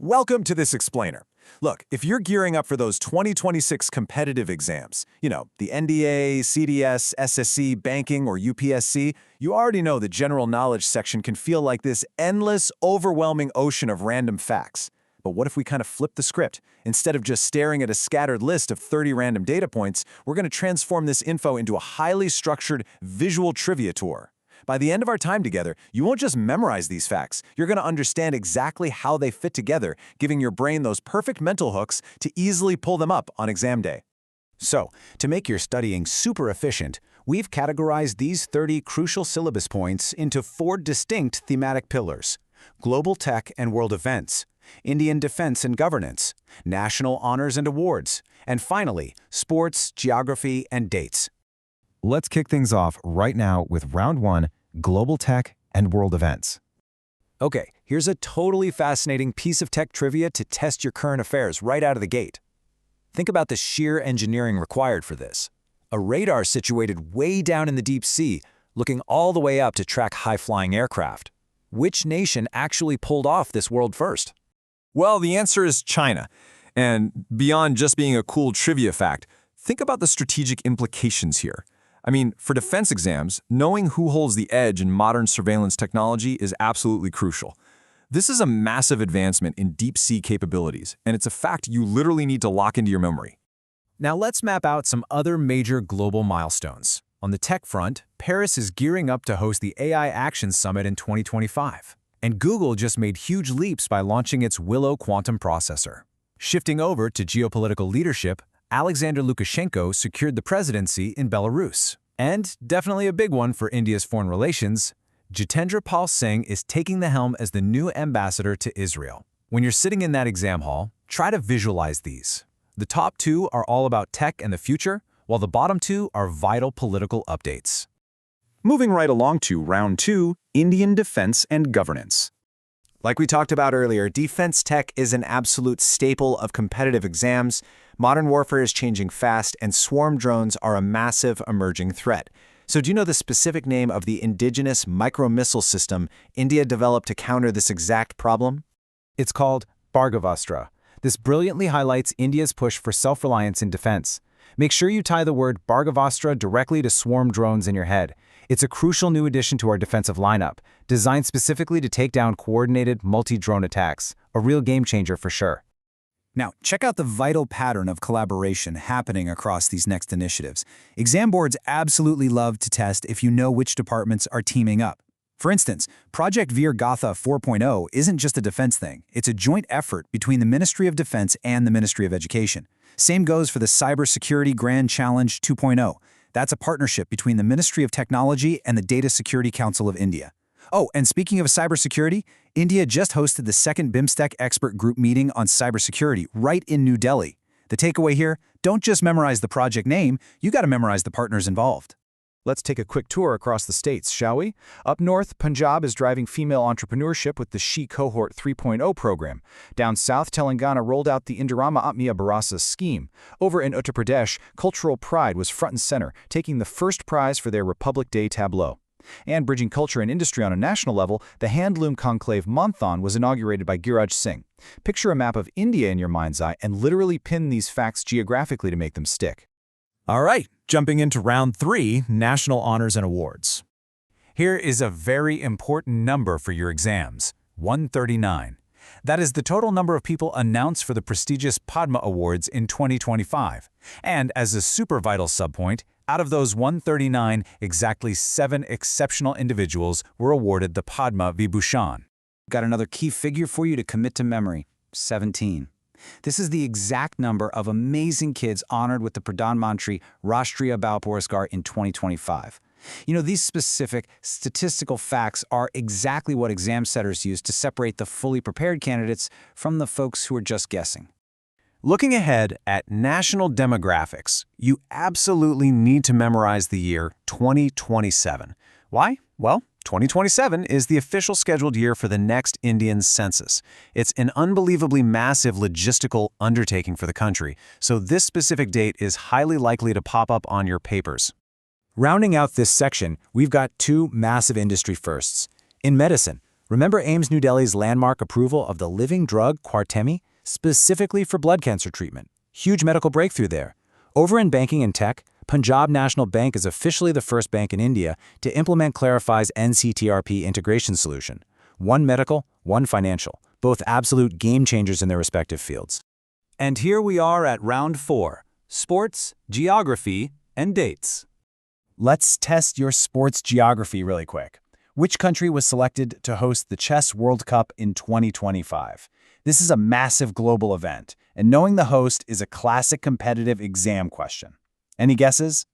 Welcome to this explainer. Look, if you're gearing up for those 2026 competitive exams, the NDA, CDS, SSC, banking, or UPSC, you already know the general knowledge section can feel like this endless, overwhelming ocean of random facts. But what if we kind of flip the script? Instead of just staring at a scattered list of 30 random data points, we're going to transform this info into a highly structured visual trivia tour. By the end of our time together, you won't just memorize these facts, you're going to understand exactly how they fit together, giving your brain those perfect mental hooks to easily pull them up on exam day. So, to make your studying super efficient, we've categorized these 30 crucial syllabus points into 4 distinct thematic pillars: global tech and world events, Indian defense and governance, national honors and awards, and finally, sports, geography, and dates. Let's kick things off right now with Round 1, Global Tech and World Events. Okay, here's a totally fascinating piece of tech trivia to test your current affairs right out of the gate. Think about the sheer engineering required for this. A radar situated way down in the deep sea, looking all the way up to track high-flying aircraft. Which nation actually pulled off this world first? Well, the answer is China. And beyond just being a cool trivia fact, think about the strategic implications here. I mean, for defense exams, knowing who holds the edge in modern surveillance technology is absolutely crucial. This is a massive advancement in deep-sea capabilities, and it's a fact you literally need to lock into your memory. Now let's map out some other major global milestones. On the tech front, Paris is gearing up to host the AI Action Summit in 2025. And Google just made huge leaps by launching its Willow quantum processor. Shifting over to geopolitical leadership, Alexander Lukashenko secured the presidency in Belarus. And definitely a big one for India's foreign relations, Jitendra Pal Singh is taking the helm as the new ambassador to Israel. When you're sitting in that exam hall, try to visualize these. The top 2 are all about tech and the future, while the bottom 2 are vital political updates. Moving right along to Round 2, Indian defense and governance. Like we talked about earlier, defense tech is an absolute staple of competitive exams. Modern warfare is changing fast, and swarm drones are a massive emerging threat. So do you know the specific name of the indigenous micro-missile system India developed to counter this exact problem? It's called Bhargavastra. This brilliantly highlights India's push for self-reliance in defense. Make sure you tie the word Bhargavastra directly to swarm drones in your head. It's a crucial new addition to our defensive lineup, designed specifically to take down coordinated multi-drone attacks. A real game changer for sure. Now, check out the vital pattern of collaboration happening across these next initiatives. Exam boards absolutely love to test if you know which departments are teaming up. For instance, Project Veer Gatha 4.0 isn't just a defense thing. It's a joint effort between the Ministry of Defense and the Ministry of Education. Same goes for the Cybersecurity Grand Challenge 2.0. That's a partnership between the Ministry of Technology and the Data Security Council of India. Oh, and speaking of cybersecurity, India just hosted the second BIMSTEC expert group meeting on cybersecurity right in New Delhi. The takeaway here, don't just memorize the project name, you got to memorize the partners involved. Let's take a quick tour across the states, shall we? Up north, Punjab is driving female entrepreneurship with the She Cohort 3.0 program. Down south, Telangana rolled out the Indorama Atmiya Bharasa scheme. Over in Uttar Pradesh, cultural pride was front and center, taking the first prize for their Republic Day tableau. And bridging culture and industry on a national level, the Handloom Conclave Manthan was inaugurated by Giraj Singh. Picture a map of India in your mind's eye and literally pin these facts geographically to make them stick. All right, jumping into Round 3, National Honors and Awards. Here is a very important number for your exams, 139. That is the total number of people announced for the prestigious Padma Awards in 2025. And as a super vital subpoint, out of those 139, exactly 7 exceptional individuals were awarded the Padma Vibhushan. Got another key figure for you to commit to memory, 17. This is the exact number of amazing kids honored with the Pradhan Mantri Rashtriya Bal Puraskar in 2025. These specific statistical facts are exactly what exam setters use to separate the fully prepared candidates from the folks who are just guessing. Looking ahead at national demographics, you absolutely need to memorize the year 2027. Why? Well, 2027 is the official scheduled year for the next Indian census. It's an unbelievably massive logistical undertaking for the country, so this specific date is highly likely to pop up on your papers. Rounding out this section, we've got 2 massive industry firsts. In medicine, Remember AIIMS New Delhi's landmark approval of the living drug Quartemi, specifically for blood cancer treatment? Huge medical breakthrough there. Over in banking and tech, Punjab National Bank is officially the first bank in India to implement Clarify's NCTRP integration solution. One medical, one financial, both absolute game changers in their respective fields. And here we are at round 4, sports, geography, and dates. Let's test your sports geography really quick. Which country was selected to host the Chess World Cup in 2025? This is a massive global event, and knowing the host is a classic competitive exam question. Any guesses?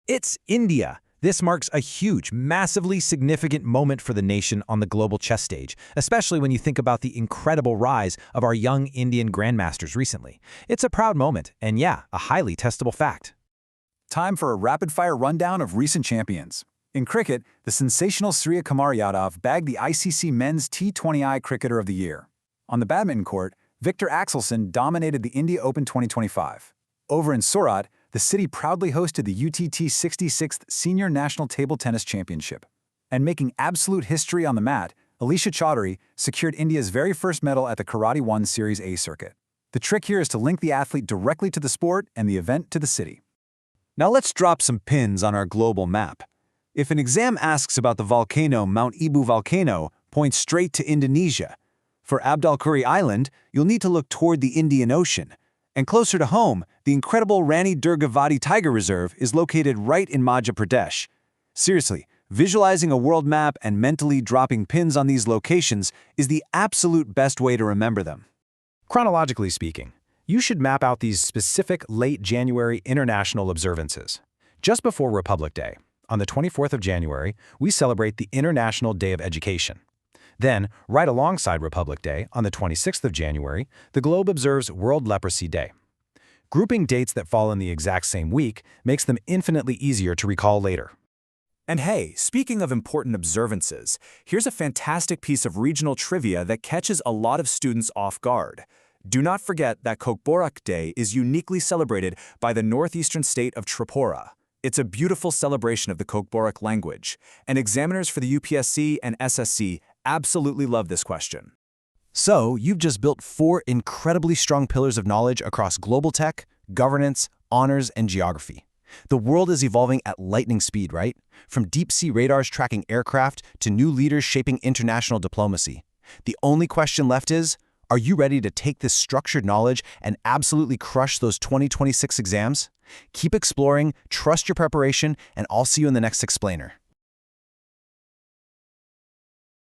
It's India. This marks a huge, massively significant moment for the nation on the global chess stage, especially when you think about the incredible rise of our young Indian grandmasters recently. It's a proud moment, and yeah, a highly testable fact. Time for a rapid-fire rundown of recent champions. In cricket, the sensational Surya Kumar Yadav bagged the ICC Men's T20I Cricketer of the Year. On the badminton court, Victor Axelsen dominated the India Open 2025. Over in Surat, the city proudly hosted the UTT 66th Senior National Table Tennis Championship. And making absolute history on the mat, Alisha Chaudhary secured India's very first medal at the Karate 1 Series A circuit. The trick here is to link the athlete directly to the sport and the event to the city. Now let's drop some pins on our global map. If an exam asks about the volcano Mount Ibu volcano, point straight to Indonesia. For Abdalkuri Island, you'll need to look toward the Indian Ocean. And closer to home, the incredible Rani Durgavati Tiger Reserve is located right in Madhya Pradesh. Seriously, visualizing a world map and mentally dropping pins on these locations is the absolute best way to remember them. Chronologically speaking, you should map out these specific late January international observances. Just before Republic Day, on the 24th of January, we celebrate the International Day of Education. Then, right alongside Republic Day, on the 26th of January, the globe observes World Leprosy Day. Grouping dates that fall in the exact same week makes them infinitely easier to recall later. And hey, speaking of important observances, here's a fantastic piece of regional trivia that catches a lot of students off guard. Do not forget that Kokborok Day is uniquely celebrated by the northeastern state of Tripura. It's a beautiful celebration of the Kokborok language, and examiners for the UPSC and SSC absolutely love this question. So, you've just built 4 incredibly strong pillars of knowledge across global tech, governance, honors, and geography. The world is evolving at lightning speed, right? From deep-sea radars tracking aircraft to new leaders shaping international diplomacy. The only question left is, are you ready to take this structured knowledge and absolutely crush those 2026 exams? Keep exploring, trust your preparation, and I'll see you in the next explainer.